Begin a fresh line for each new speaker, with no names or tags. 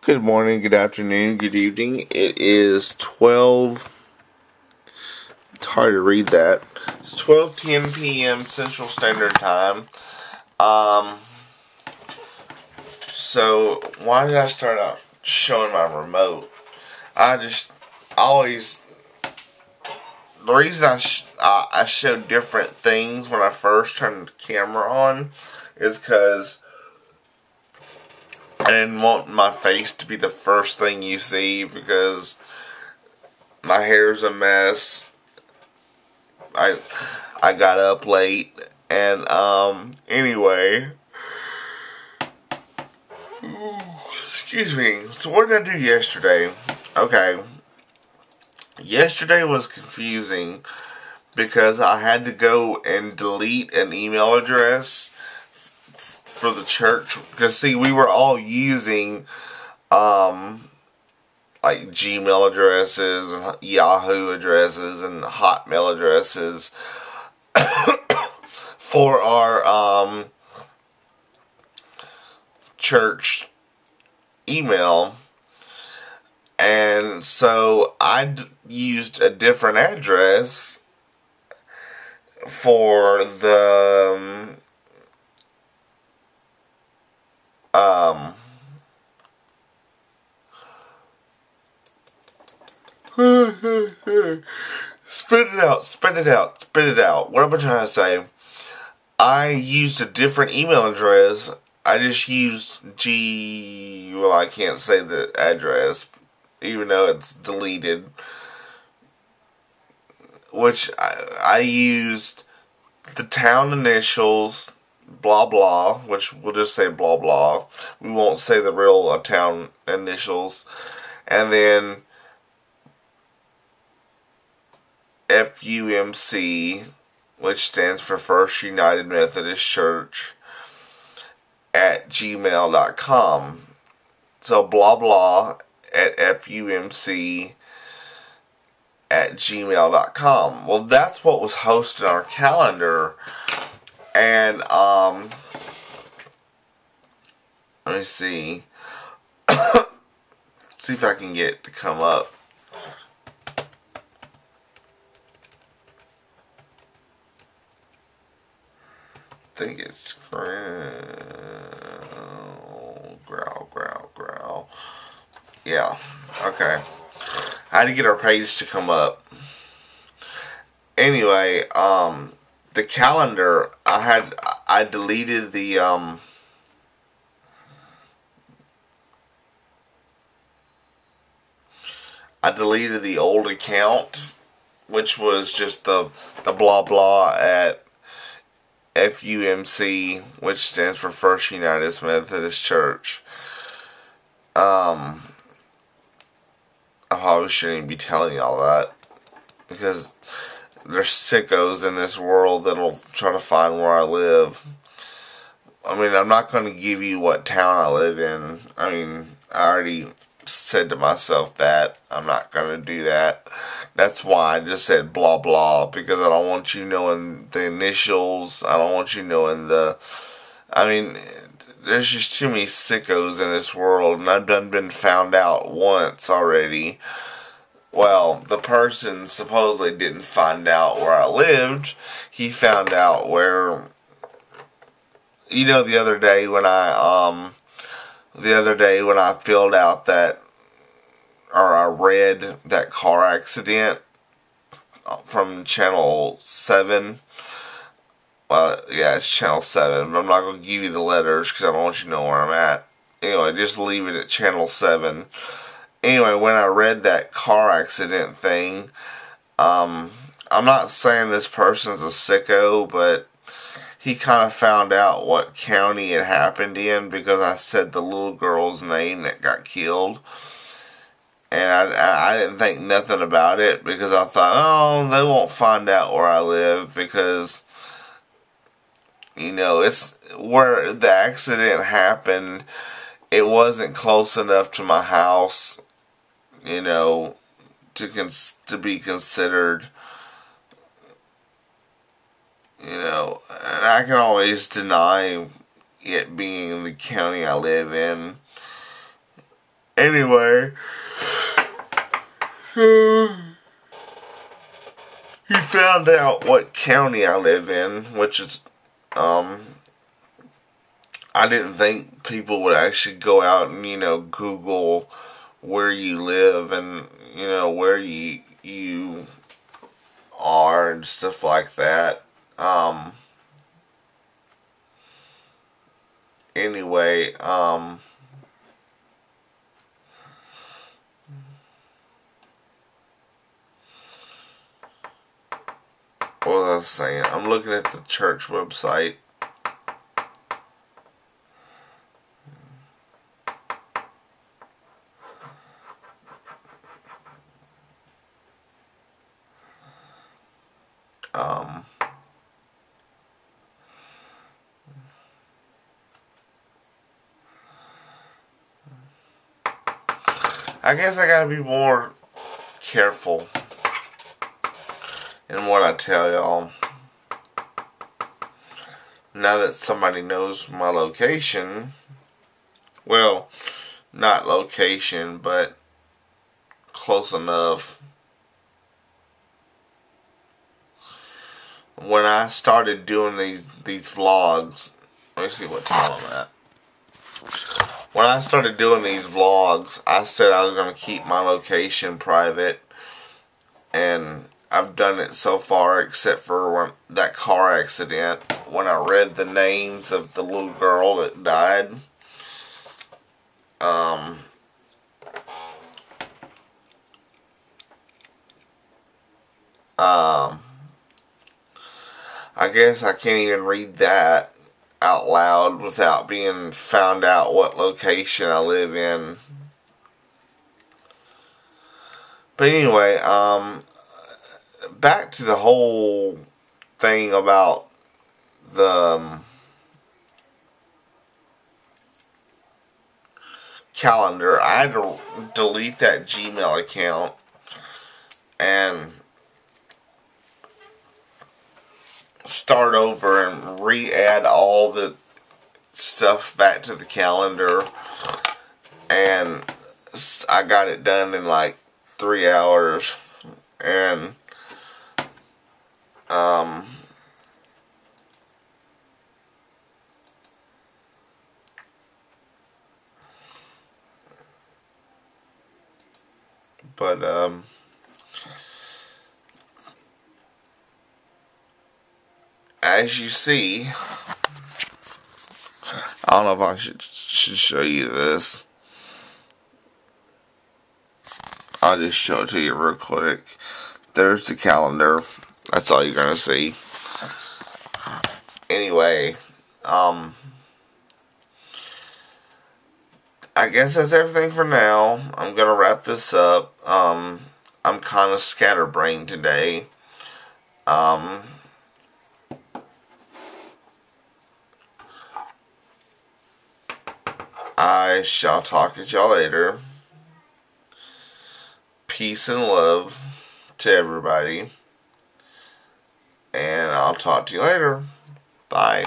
Good morning, good afternoon, good evening. It is 12. It's hard to read that. It's 12:10 p.m. Central Standard Time. So why did I start out showing my remote? The reason I show different things when I first turn the camera on is because I didn't want my face to be the first thing you see because my hair's a mess. I got up late and anyway. Excuse me. So what did I do yesterday? Okay. Yesterday was confusing because I had to go and delete an email address for the church. Because see, we were all using like Gmail addresses, and Yahoo addresses, and Hotmail addresses for our church email. And so I used a different address for the spit it out. What am I trying to say? I used a different email address. I just used well, I can't say the address, even though it's deleted. Which I used the town initials, blah blah, which we'll just say blah blah. We won't say the real town initials. And then FUMC, which stands for First United Methodist Church, at gmail.com. So blah blah at FUMC at gmail.com. Well, that's what was hosted on our calendar. And let me see. See if I can get it to come up. I think it's growl. Yeah, okay. I had to get our page to come up. Anyway, the calendar, I deleted the, old account, which was just the blah blah at FUMC, which stands for First United Methodist Church. I probably shouldn't even be telling y'all that, because there's sickos in this world that'll try to find where I live. I mean, I'm not going to give you what town I live in. I mean, I already said to myself that I'm not going to do that. That's why I just said blah blah, because I don't want you knowing the initials. I don't want you knowing I mean, there's just too many sickos in this world, and I've done been found out once already. Well, the person supposedly didn't find out where I lived. He found out where, the other day when I filled out that, or I read that car accident from Channel 7. Well, yeah, it's Channel 7, but I'm not going to give you the letters because I don't want you to know where I'm at. Anyway, just leave it at Channel 7. Anyway, when I read that car accident thing, I'm not saying this person's a sicko, but he kind of found out what county it happened in because I said the little girl's name that got killed. And I didn't think nothing about it because I thought, oh, they won't find out where I live because, it's where the accident happened. It wasn't close enough to my house, to be considered, and I can always deny it being the county I live in. Anyway, so he found out what county I live in, which is, I didn't think people would actually go out and, Google where you live and, where you are and stuff like that. Anyway, what was I saying? I'm looking at the church website. I guess I gotta be more careful in what I tell y'all. Now that somebody knows my location, well, not location, but close enough. When I started doing these vlogs, let me see what time I'm at. When I started doing these vlogs, I said I was going to keep my location private, and I've done it so far, except for that car accident, when I read the names of the little girl that died. I guess I can't even read that out loud without being found out what location I live in. But anyway, back to the whole thing about the calendar. I had to delete that Gmail account and start over and re-add all the stuff back to the calendar, and I got it done in like 3 hours. And but as you see, I don't know if I should show you this. I'll just show it to you real quick. There's the calendar. That's all you're gonna see. Anyway, I guess that's everything for now. I'm gonna wrap this up. I'm kind of scatterbrained today. I shall talk at y'all later. Peace and love to everybody. And I'll talk to you later. Bye.